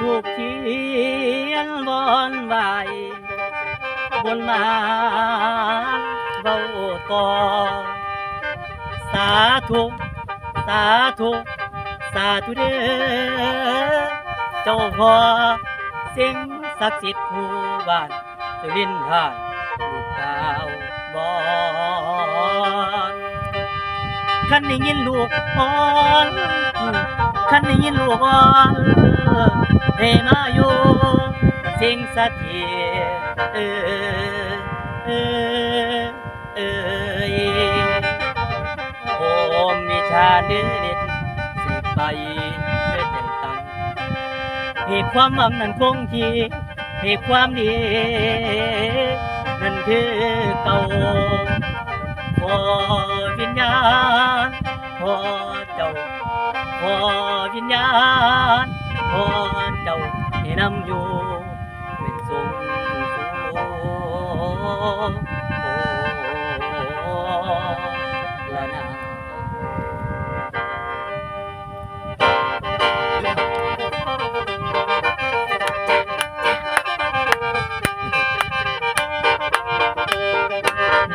ถูกเทียนบอนไหวบนมาเบาต่อสาธุสาธุสาธุเด้อเจ้าพ่อสิ่งศักดิ์สิทธิ์คู่บ้านสุรินทร์ท่านลูกดาวบอนคันได้ยินลูกอ่อนคันได้ยินลูกอ่อนให้มาอยู่สิ่งศักดิ์สิทธิ์เอ้ยโอมวิชาเด็ดสิไปด้วยใจตั้งเหตุความหวังนั้นคงที่เหตุความดีนั่นคือเก่าขอวิญญาณขอเจ้าขอวิญญาณขอเจ้าให้นำอยู่เป็นทรงละนา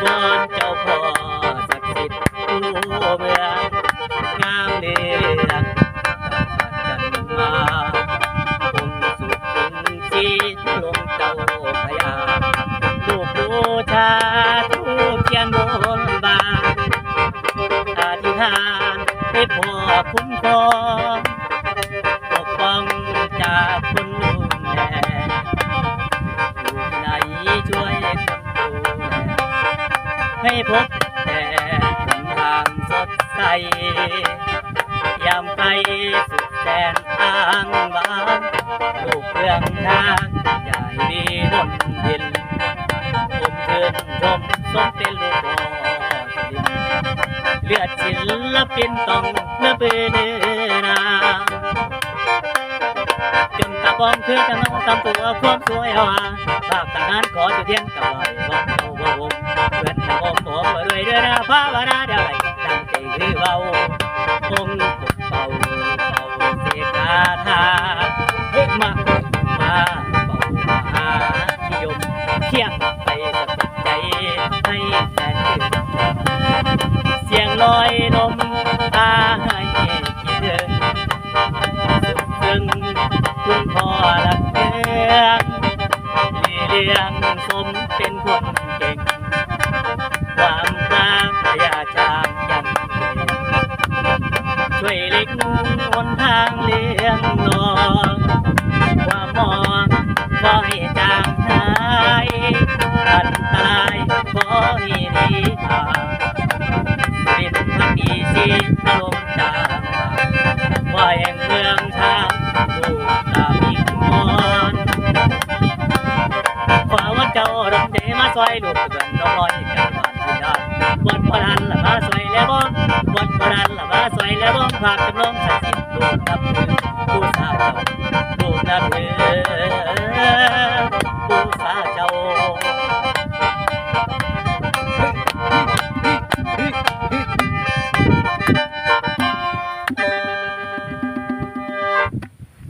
บอนเจ้าพ่อศักดิ์สิทธิ์ผู้เมืองงามเลืองกันมาองค์สุขุมสีลงเจ้าพญาลูกบูชาทูปเทียนบนบานอธิษฐานให้พ่อคุ้มครองปกป้องจากคนลุ่มแย่อยู่ที่ไหนช่วยคนดูแลให้พบแต่หนทางสดใสยามไกลสุดแสนทางบ้านลูกเรื่องทางใหญ่ดีบนดินผมเชิญชมสมเป็นลูกพ่อดินเลือดศิลปินต้องเลือเปื้อนนาจนตาบองเธอจะน้องตามตัวความสวยว่าภาพทหารขอจุดเทียนกับลอยวังโวงเพื่อนตะบองผมมาด้วยเดือนภาวนาได้ดังใจคือเบาองค์ปกเป่าเสกคาถามาเป่ามหานิยมเที่ยงไปสะกดใจให้แฟนเสียงลอยลมตาให้คิดถึงซึ่งคุณพ่อรักเรื่องเรื่องสมเป็นคนเก่งความกล้าพยาจางยังช่วยเล็กหนทางเลี้ยงน้องความมองขอให้จางหายอันตรายขอให้หนีห่างเป็นพักดีสิลงจางว่าแห่งเมืองทางลูกตาพิกมอนขอว่าเจ้าดำใจมาซอยลูกเกินน้อยจากบ้านคุณดาบวชพระดันละมาซอยแล้วบ้องบวชพระดันละมาซอยแล้วบ้องภาคจำลองศักดิ์สิทธิ์ลูกนับถือผู้สาวเจ้าลูกนับถือ